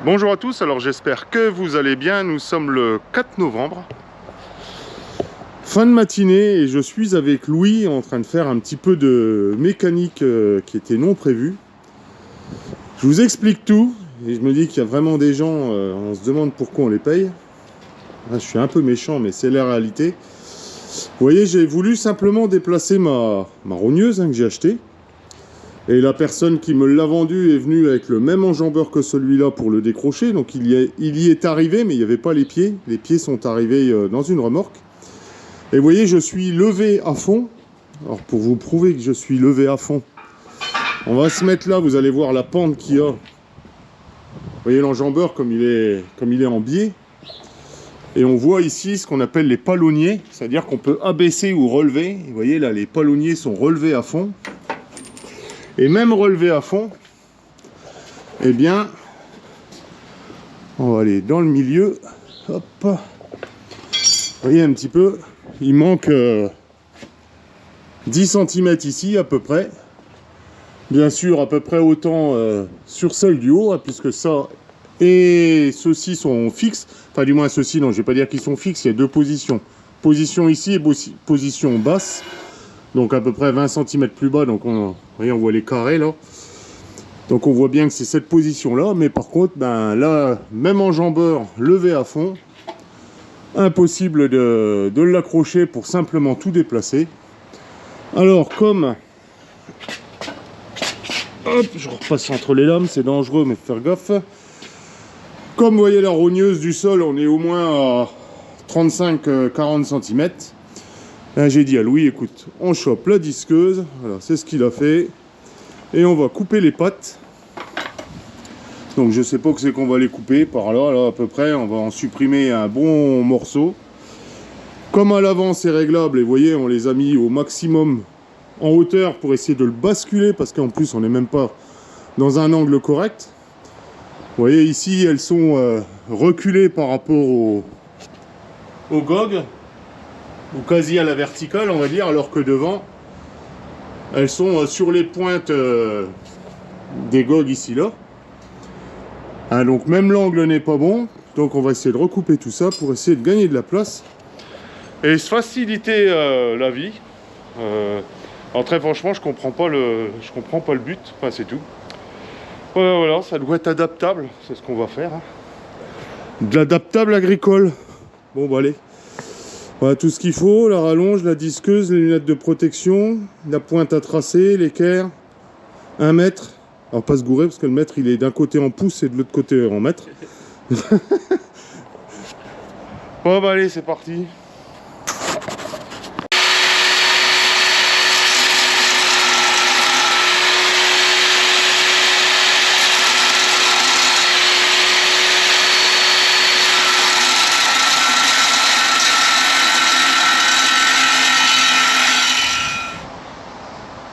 Bonjour à tous, alors j'espère que vous allez bien. Nous sommes le 4 novembre. Fin de matinée et je suis avec Louis en train de faire un petit peu de mécanique qui était non prévue. Je vous explique tout et je me dis qu'il y a vraiment des gens, on se demande pourquoi on les paye. Là, je suis un peu méchant mais c'est la réalité. Vous voyez, j'ai voulu simplement déplacer ma rogneuse que j'ai achetée. Et la personne qui me l'a vendu est venue avec le même enjambeur que celui-là pour le décrocher. Donc il y est arrivé, mais il n'y avait pas les pieds. Les pieds sont arrivés dans une remorque. Et vous voyez, je suis levé à fond. Alors pour vous prouver que je suis levé à fond, on va se mettre là, vous allez voir la pente qu'il y a. Vous voyez l'enjambeur comme il est en biais. Et on voit ici ce qu'on appelle les palonniers. C'est-à-dire qu'on peut abaisser ou relever. Vous voyez là, les palonniers sont relevés à fond. Et même relevé à fond, eh bien, on va aller dans le milieu. Hop. Vous voyez un petit peu, il manque 10 cm ici à peu près. Bien sûr, à peu près autant sur celle du haut, hein, puisque ça et ceux-ci sont fixes. Enfin, du moins ceux-ci, non, je ne vais pas dire qu'ils sont fixes, il y a deux positions. Position ici et position basse. Donc à peu près 20 cm plus bas, donc vous voyez, on voit les carrés là. Donc on voit bien que c'est cette position là, mais par contre, ben là, même enjambeur levé à fond, impossible de l'accrocher pour simplement tout déplacer. Alors comme, hop, je repasse entre les lames, c'est dangereux, mais faut faire gaffe. Comme vous voyez la rogneuse du sol, on est au moins à 35-40 cm. Là, j'ai dit à Louis, écoute, on chope la disqueuse, voilà, c'est ce qu'il a fait, et on va couper les pattes. Donc je sais pas que c'est qu'on va les couper, par là, là à peu près, on va en supprimer un bon morceau. Comme à l'avant c'est réglable, et vous voyez, on les a mis au maximum en hauteur pour essayer de le basculer, parce qu'en plus on n'est même pas dans un angle correct. Vous voyez ici, elles sont reculées par rapport au gog, ou quasi à la verticale on va dire, alors que devant elles sont sur les pointes des gogs ici là. Hein, donc même l'angle n'est pas bon, donc on va essayer de recouper tout ça pour essayer de gagner de la place et se faciliter la vie. Alors très franchement je comprends pas le but, enfin c'est tout. Voilà, ça doit être adaptable, c'est ce qu'on va faire, hein. De l'adaptable agricole. Bon bah allez. Voilà tout ce qu'il faut, la rallonge, la disqueuse, les lunettes de protection, la pointe à tracer, l'équerre, 1 mètre. Alors pas se gourer parce que le mètre il est d'un côté en pouces et de l'autre côté en mètres. Bon bah allez c'est parti.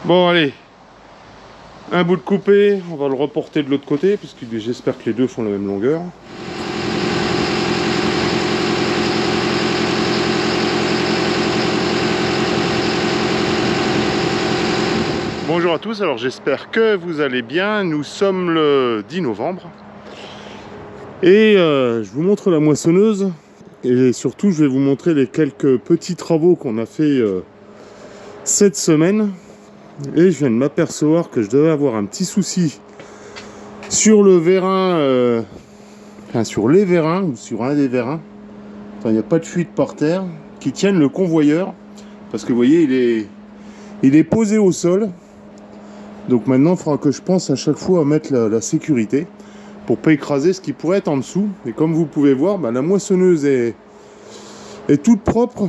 Bon allez, un bout de coupé, on va le reporter de l'autre côté, puisque j'espère que les deux font la même longueur. Bonjour à tous, alors j'espère que vous allez bien. Nous sommes le 10 novembre. Et je vous montre la moissonneuse. Et surtout, je vais vous montrer les quelques petits travaux qu'on a fait cette semaine. Et je viens de m'apercevoir que je devais avoir un petit souci sur le vérin, enfin sur les vérins ou sur un des vérins. Enfin, il n'y a pas de fuite par terre qui tienne le convoyeur, parce que vous voyez il est posé au sol. Donc maintenant il faudra que je pense à chaque fois à mettre la sécurité pour pas écraser ce qui pourrait être en dessous. Et comme vous pouvez voir, bah, la moissonneuse est toute propre.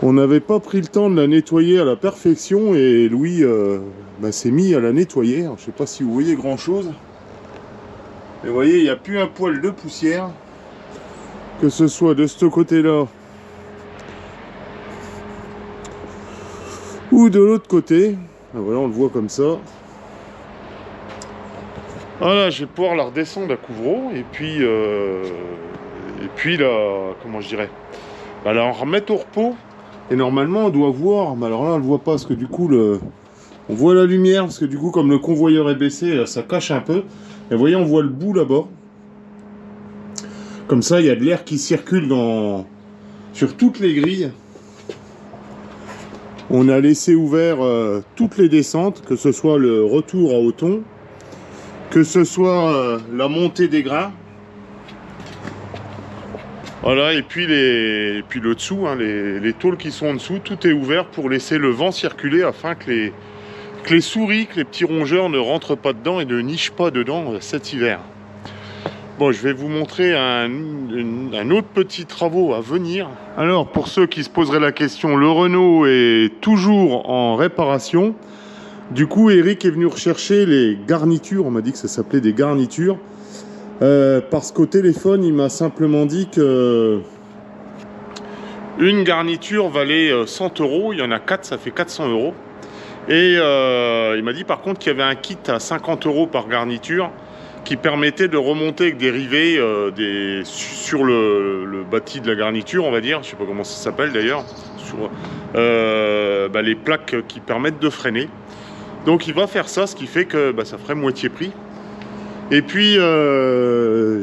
On n'avait pas pris le temps de la nettoyer à la perfection et Louis s'est mis à la nettoyer. Alors, je ne sais pas si vous voyez grand chose. Mais vous voyez, il n'y a plus un poil de poussière. Que ce soit de ce côté-là ou de l'autre côté. Ah, voilà, on le voit comme ça. Voilà, je vais pouvoir la redescendre à couvreau et puis la, comment je dirais, la remettre au repos. Et normalement on doit voir, mais alors là on le voit pas parce que du coup le On voit la lumière parce que du coup comme le convoyeur est baissé, ça cache un peu. Et vous voyez, on voit le bout là-bas. Comme ça, il y a de l'air qui circule sur toutes les grilles. On a laissé ouvert toutes les descentes, que ce soit le retour à Auton, que ce soit la montée des grains. Voilà, et puis le dessous, hein, les tôles qui sont en dessous, tout est ouvert pour laisser le vent circuler afin que les souris, que les petits rongeurs ne rentrent pas dedans et ne nichent pas dedans cet hiver. Bon, je vais vous montrer un autre petit travaux à venir. Alors, pour ceux qui se poseraient la question, le Renault est toujours en réparation. Du coup, Eric est venu rechercher les garnitures. On m'a dit que ça s'appelait des garnitures. Parce qu'au téléphone, il m'a simplement dit que une garniture valait 100 €. Il y en a 4, ça fait 400 €. Et il m'a dit par contre qu'il y avait un kit à 50 € par garniture qui permettait de remonter avec des rivets sur le bâti de la garniture, on va dire, je sais pas comment ça s'appelle d'ailleurs, sur les plaques qui permettent de freiner. Donc il va faire ça, ce qui fait que ça ferait moitié prix. Et puis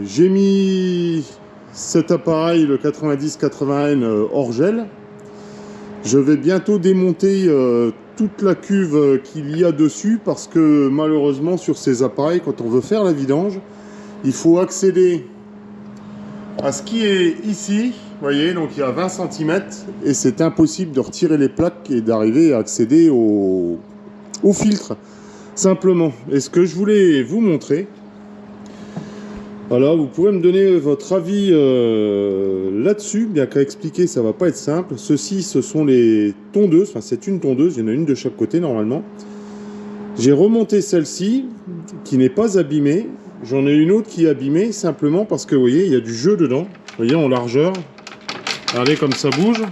j'ai mis cet appareil, le 90-80N hors gel. Je vais bientôt démonter toute la cuve qu'il y a dessus parce que malheureusement sur ces appareils, quand on veut faire la vidange, il faut accéder à ce qui est ici, vous voyez, donc il y a 20 cm et c'est impossible de retirer les plaques et d'arriver à accéder au filtre simplement. Et ce que je voulais vous montrer, voilà, vous pouvez me donner votre avis là-dessus, bien qu'à expliquer ça va pas être simple. Ceci, ce sont les tondeuses, enfin c'est une tondeuse, il y en a une de chaque côté normalement. J'ai remonté celle-ci qui n'est pas abîmée, j'en ai une autre qui est abîmée simplement parce que vous voyez, il y a du jeu dedans, vous voyez, en largeur. Regardez comme ça bouge.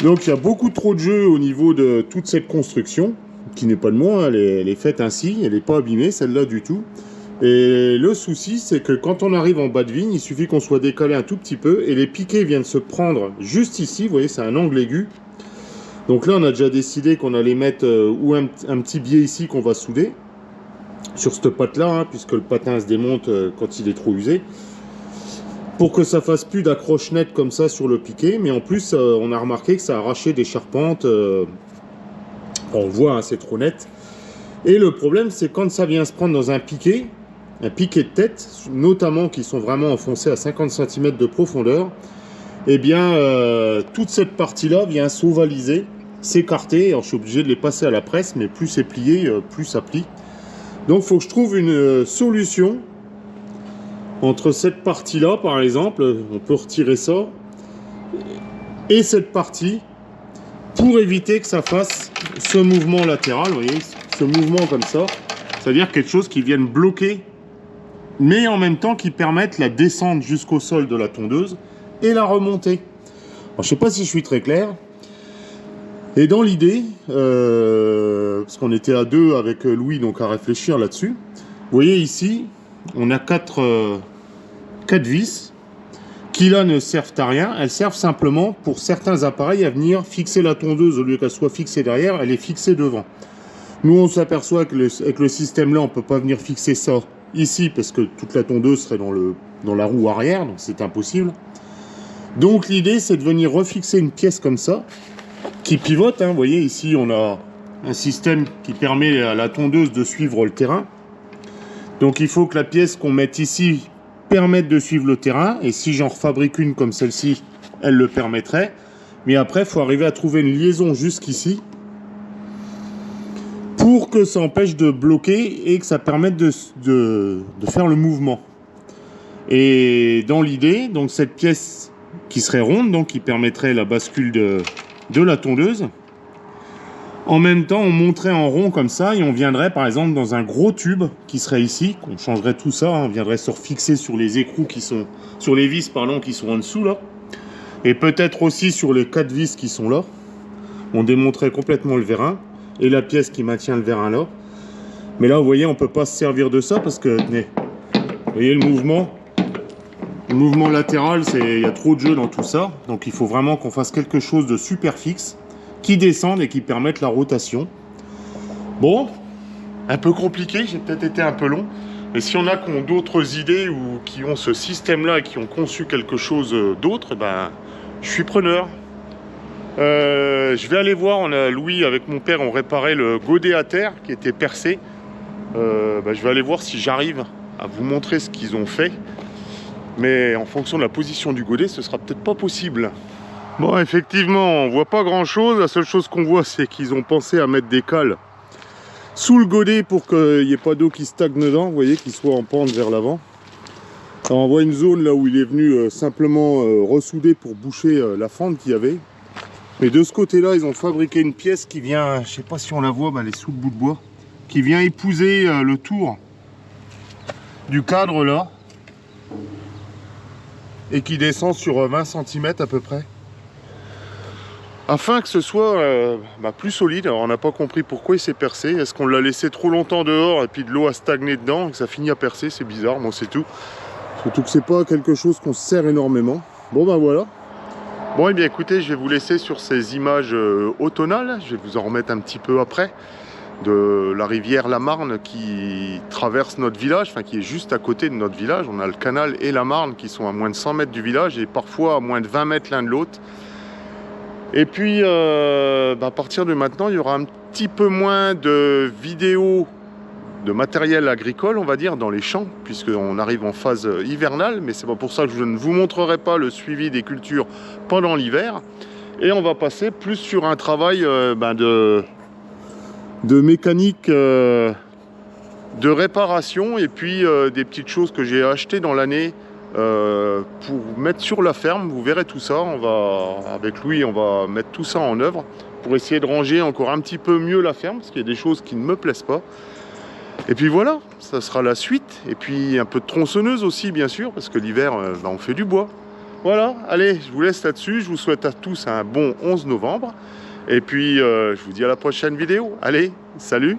Donc il y a beaucoup trop de jeu au niveau de toute cette construction, qui n'est pas de moi, elle est faite ainsi, elle n'est pas abîmée, celle-là du tout. Et le souci, c'est que quand on arrive en bas de vigne, il suffit qu'on soit décalé un tout petit peu, et les piquets viennent se prendre juste ici, vous voyez, c'est un angle aigu. Donc là, on a déjà décidé qu'on allait mettre ou un petit biais ici qu'on va souder, sur cette patte-là, hein, puisque le patin se démonte quand il est trop usé, pour que ça fasse plus d'accroche nette comme ça sur le piquet. Mais en plus, on a remarqué que ça a arraché des charpentes. On voit, hein, c'est trop net. Et le problème, c'est quand ça vient se prendre dans un piquet de tête, notamment qui sont vraiment enfoncés à 50 cm de profondeur, eh bien, toute cette partie-là vient s'ovaliser, s'écarter. Alors, je suis obligé de les passer à la presse, mais plus c'est plié, plus ça plie. Donc, il faut que je trouve une solution entre cette partie-là, par exemple, on peut retirer ça, et cette partie, pour éviter que ça fasse ce mouvement latéral, vous voyez, ce mouvement comme ça, c'est-à-dire quelque chose qui vienne bloquer, mais en même temps qui permette la descente jusqu'au sol de la tondeuse et la remontée. Alors, je ne sais pas si je suis très clair. Et dans l'idée, parce qu'on était à deux avec Louis, donc à réfléchir là-dessus, vous voyez ici, on a quatre vis qui là ne servent à rien, elles servent simplement pour certains appareils à venir fixer la tondeuse. Au lieu qu'elle soit fixée derrière, elle est fixée devant. Nous on s'aperçoit que avec le système là, on ne peut pas venir fixer ça ici parce que toute la tondeuse serait dans la roue arrière, donc c'est impossible. Donc l'idée c'est de venir refixer une pièce comme ça, qui pivote, hein. Vous voyez ici on a un système qui permet à la tondeuse de suivre le terrain. Donc il faut que la pièce qu'on mette ici permettre de suivre le terrain, et si j'en refabrique une comme celle-ci, elle le permettrait. Mais après, il faut arriver à trouver une liaison jusqu'ici pour que ça empêche de bloquer et que ça permette de faire le mouvement. Et dans l'idée, donc cette pièce qui serait ronde, donc qui permettrait la bascule de la tondeuse, en même temps, on monterait en rond comme ça et on viendrait par exemple dans un gros tube qui serait ici, qu'on changerait tout ça, hein, on viendrait se refixer sur les écrous qui sont, sur les vis pardon, qui sont en dessous là, et peut-être aussi sur les 4 vis qui sont là. On démonterait complètement le vérin et la pièce qui maintient le vérin là. Mais là, vous voyez, on peut pas se servir de ça parce que, tenez, vous voyez le mouvement latéral, il y a trop de jeu dans tout ça, donc il faut vraiment qu'on fasse quelque chose de super fixe. qui descendent et qui permettent la rotation. Bon, un peu compliqué, j'ai peut-être été un peu long. Mais si on a qui ont d'autres idées ou qui ont ce système-là et qui ont conçu quelque chose d'autre, ben, je suis preneur. Je vais aller voir, Louis avec mon père, on réparait le godet à terre qui était percé. Ben, je vais aller voir si j'arrive à vous montrer ce qu'ils ont fait. Mais en fonction de la position du godet, ce sera peut-être pas possible. Bon, effectivement, on voit pas grand-chose. La seule chose qu'on voit, c'est qu'ils ont pensé à mettre des cales sous le godet pour qu'il n'y ait pas d'eau qui stagne dedans, vous voyez, qu'il soit en pente vers l'avant. On voit une zone là où il est venu simplement ressouder pour boucher la fente qu'il y avait. Et de ce côté-là, ils ont fabriqué une pièce qui vient, je sais pas si on la voit, bah, elle est sous le bout de bois, qui vient épouser le tour du cadre là, et qui descend sur 20 cm à peu près. Afin que ce soit plus solide. Alors on n'a pas compris pourquoi il s'est percé. Est-ce qu'on l'a laissé trop longtemps dehors et puis de l'eau a stagné dedans et que ça finit à percer? C'est bizarre, moi c'est tout. Surtout que c'est pas quelque chose qu'on sert énormément. Bon ben voilà. Bon et bien écoutez, je vais vous laisser sur ces images automnales. Je vais vous en remettre un petit peu après. De la rivière la Marne qui traverse notre village, enfin qui est juste à côté de notre village. On a le canal et la Marne qui sont à moins de 100 mètres du village et parfois à moins de 20 mètres l'un de l'autre. Et puis, à partir de maintenant, il y aura un petit peu moins de vidéos de matériel agricole, on va dire, dans les champs, puisqu'on arrive en phase hivernale, mais c'est pas pour ça que je ne vous montrerai pas le suivi des cultures pendant l'hiver. Et on va passer plus sur un travail de mécanique, de réparation, et puis des petites choses que j'ai achetées dans l'année, pour mettre sur la ferme. Vous verrez tout ça, avec Louis on va mettre tout ça en œuvre pour essayer de ranger encore un petit peu mieux la ferme, parce qu'il y a des choses qui ne me plaisent pas. Et puis voilà, ça sera la suite. Et puis un peu de tronçonneuse aussi bien sûr, parce que l'hiver on fait du bois. Voilà, allez, je vous laisse là-dessus. Je vous souhaite à tous un bon 11 novembre. Et puis je vous dis à la prochaine vidéo. Allez, salut!